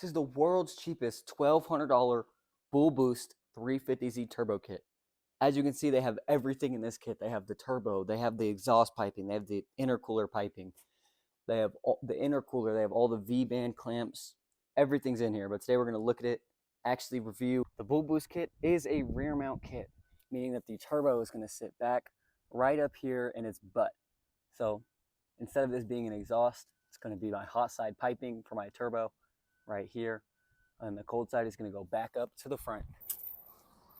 This is the world's cheapest $1,200 Bull Boost 350Z turbo kit. As you can see, they have everything in this kit. They have the turbo, they have the exhaust piping, they have the intercooler piping, they have the intercooler, they have all the V-band clamps. Everything's in here, but today we're going to look at it, actually review. The Bull Boost kit is a rear mount kit, meaning that the turbo is going to sit back right up here in its butt. So instead of this being an exhaust, it's going to be my hot side piping for my turbo right here. And the cold side is going to go back up to the front.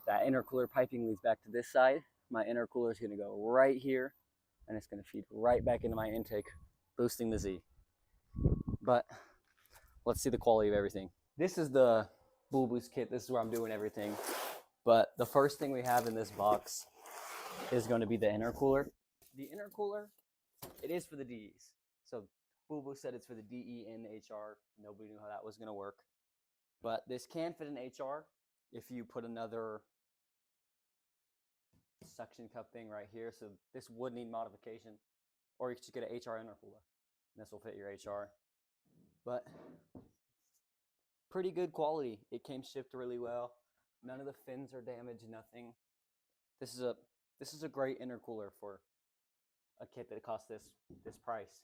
That intercooler piping leads back to this side. My intercooler is going to go right here, and it's going to feed right back into my intake, boosting the Z. But let's see the quality of everything. This is the Bull Boost kit. This is where I'm doing everything. But the first thing we have in this box is going to be the intercooler. The intercooler, it is for the DEs. So Bull Boost said it's for the DE and the HR. Nobody knew how that was going to work. But this can fit an HR if you put another suction cup thing right here. So this would need modification. Or you could just get an HR intercooler. And this will fit your HR. But pretty good quality. It came shipped really well. None of the fins are damaged, nothing. This is a great intercooler for a kit that costs this price.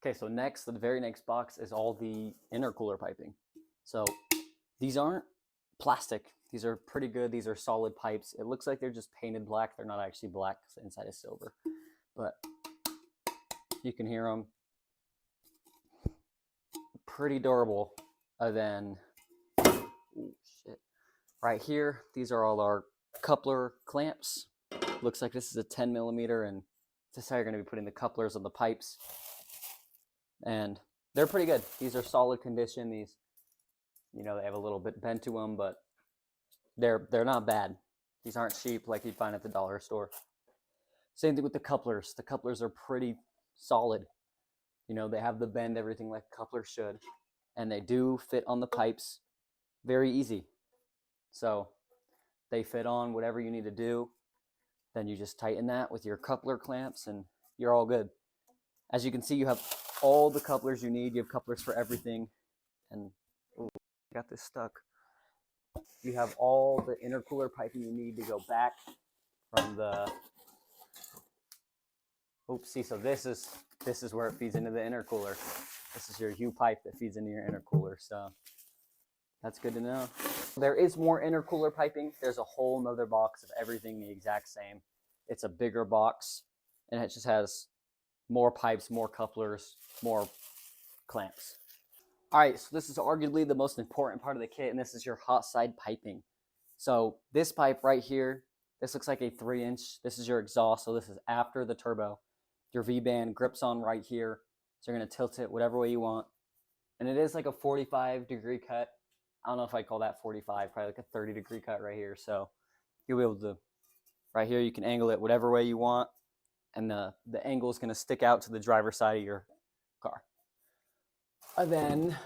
Okay, so next, the very next box is all the intercooler piping. So these aren't plastic. These are pretty good. These are solid pipes. It looks like they're just painted black. They're not actually black because the inside is silver. But you can hear them. Pretty durable. And then, ooh, shit. Right here, these are all our coupler clamps. Looks like this is a 10 millimeter, and this is how you're going to be putting the couplers on the pipes. And they're pretty good. These are solid condition. These, you know, they have a little bit bent to them, but they're not bad. These aren't cheap like you'd find at the dollar store. Same thing with the couplers. The couplers are pretty solid. You know, they have the bend, everything like couplers should. And they do fit on the pipes very easy. So they fit on whatever you need to do. Then you just tighten that with your coupler clamps and you're all good. As you can see, you have all the couplers you need. You have couplers for everything. And ooh, I got this stuck. You have all the intercooler piping you need to go back from the, oopsie, so this is where it feeds into the intercooler. This is your U pipe that feeds into your intercooler, so that's good to know. There is more intercooler piping. There's a whole nother box of everything the exact same. It's a bigger box, and it just has more pipes, more couplers, more clamps. All right, so this is arguably the most important part of the kit, and this is your hot side piping. So this pipe right here, this looks like a 3-inch. This is your exhaust, so this is after the turbo. Your V-band grips on right here, so you're going to tilt it whatever way you want. And it is like a 45-degree cut. I don't know if I'd call that 45, probably like a 30-degree cut right here. So you'll be able to, right here, you can angle it whatever way you want, and the angle is going to stick out to the driver's side of your car. And then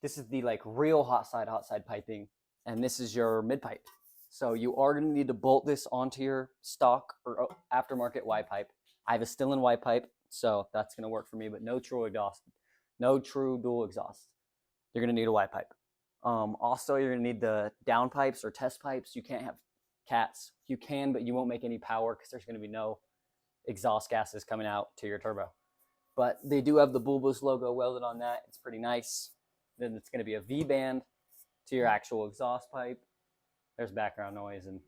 this is the like real hot side piping, and this is your mid pipe. So you are going to need to bolt this onto your stock or aftermarket Y pipe. I have a Stillen Y pipe, so that's going to work for me, but no true exhaust, no true dual exhaust. You're going to need a Y pipe. Also, you're going to need the down pipes or test pipes. You can't have cats. You can, but you won't make any power because there's going to be no exhaust gases coming out to your turbo. But they do have the Bull Boost logo welded on that. It's pretty nice. Then it's going to be a V-band to your actual exhaust pipe. There's background noise. And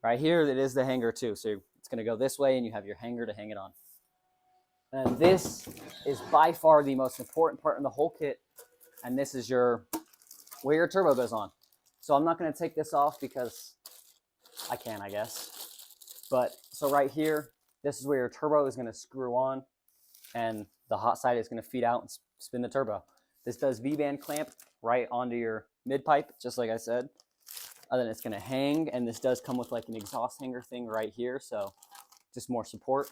right here, it is the hanger too. So it's going to go this way, and you have your hanger to hang it on. And this is by far the most important part in the whole kit. And this is where your turbo goes on. So I'm not going to take this off because I can, I guess. But so right here, this is where your turbo is going to screw on, and the hot side is going to feed out and spin the turbo. This does V-band clamp right onto your mid pipe, just like I said. And then it's going to hang, and this does come with like an exhaust hanger thing right here, so just more support.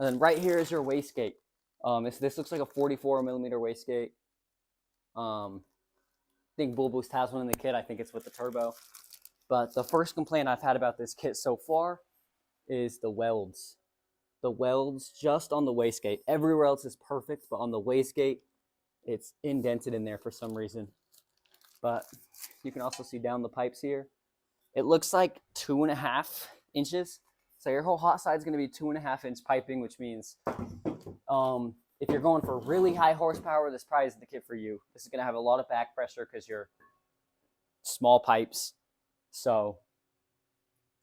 And then right here is your wastegate. This looks like a 44 millimeter wastegate. I think Bull Boost has one in the kit. I think it's with the turbo. But the first complaint I've had about this kit so far is the welds. The welds just on the wastegate. Everywhere else is perfect, but on the wastegate, It's indented in there for some reason. But you can also see down the pipes here. It looks like 2.5 inches. So your whole hot side is going to be 2.5-inch piping, which means if you're going for really high horsepower, this probably isn't the kit for you. This is going to have a lot of back pressure because you're small pipes. So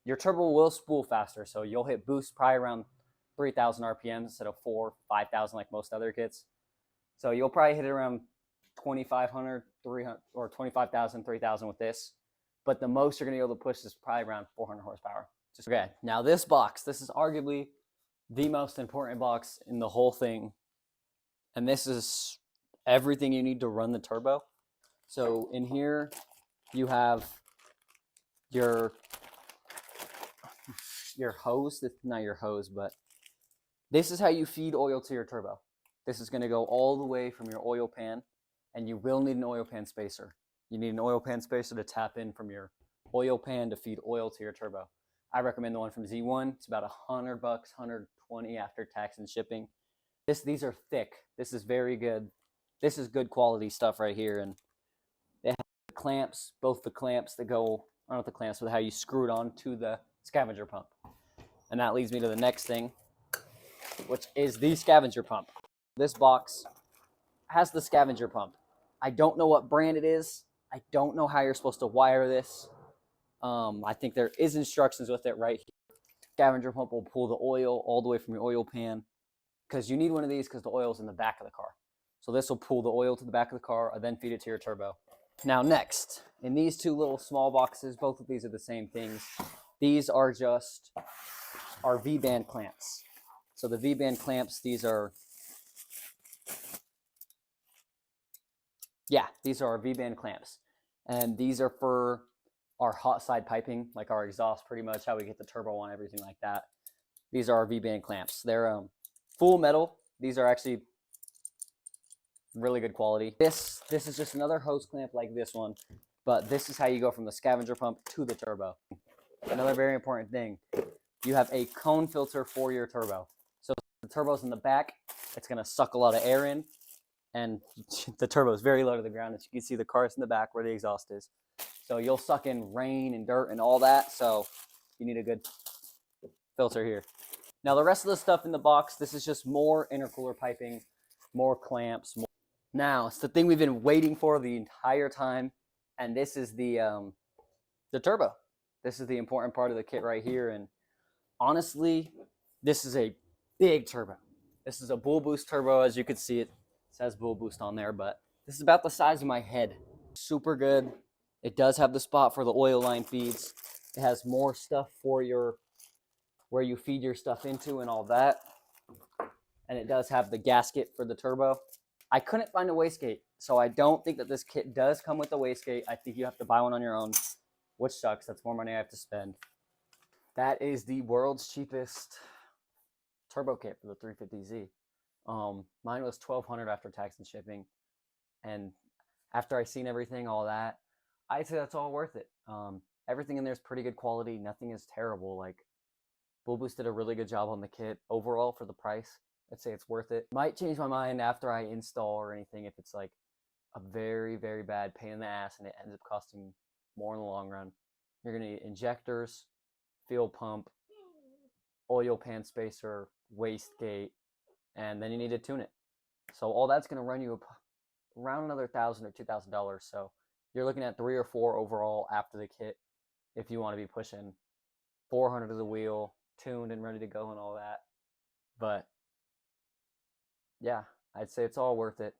your turbo will spool faster. So you'll hit boost probably around 3,000 RPMs instead of 4,000, 5,000 like most other kits. So you'll probably hit it around 2,500, 300, or 25,000, 3,000 with this. But the most you're going to be able to push is probably around 400 horsepower. Okay, now this box, this is arguably the most important box in the whole thing. And this is everything you need to run the turbo. So in here, you have your hose. Not your hose, but this is how you feed oil to your turbo. This is going to go all the way from your oil pan, and you will need an oil pan spacer. You need an oil pan spacer to tap in from your oil pan to feed oil to your turbo. I recommend the one from Z1. It's about $100, $120 after tax and shipping. These are thick. This is very good. This is good quality stuff right here. And they have the clamps, both the clamps that go, I don't know what the clamps, but how you screw it on to the scavenger pump. And that leads me to the next thing, which is the scavenger pump. This box has the scavenger pump. I don't know what brand it is. I don't know how you're supposed to wire this. I think there is instructions with it right here. Scavenger pump will pull the oil all the way from your oil pan, because you need one of these because the oil is in the back of the car. So this will pull the oil to the back of the car and then feed it to your turbo. Now next, in these two little small boxes, both of these are the same things. These are just our V-band clamps. So the V-band clamps, these are our V-band clamps. And these are for our hot side piping, like our exhaust, pretty much how we get the turbo on, everything like that. These are our V-band clamps. They're full metal. These are actually really good quality. This is just another hose clamp like this one, but this is how you go from the scavenger pump to the turbo. Another very important thing, you have a cone filter for your turbo. So the turbo's in the back, it's going to suck a lot of air in, and the turbo is very low to the ground. As you can see, the car's in the back where the exhaust is. So you'll suck in rain and dirt and all that, so you need a good filter here. Now the rest of the stuff in the box, this is just more intercooler piping, more clamps. Now it's the thing we've been waiting for the entire time, and this is the turbo. This is the important part of the kit right here, and honestly, this is a big turbo. This is a Bull Boost turbo. As you can see, it says Bull Boost on there, but this is about the size of my head. Super good. It does have the spot for the oil line feeds. It has more stuff for your where you feed your stuff into and all that. And it does have the gasket for the turbo. I couldn't find a wastegate, so I don't think that this kit does come with a wastegate. I think you have to buy one on your own, which sucks. That's more money I have to spend. That is the world's cheapest turbo kit for the 350Z. Mine was $1,200 after tax and shipping. And after I seen everything, all that, I'd say that's all worth it. Everything in there is pretty good quality. Nothing is terrible. Like, Bull Boost did a really good job on the kit. Overall, for the price, I'd say it's worth it. Might change my mind after I install or anything if it's like a very, very bad pain in the ass and it ends up costing more in the long run. You're going to need injectors, fuel pump, oil pan spacer, wastegate, and then you need to tune it. So all that's going to run you around another $1,000 or $2,000. So you're looking at 3 or 4 overall after the kit if you want to be pushing 400 to the wheel, tuned and ready to go and all that. But yeah, I'd say it's all worth it.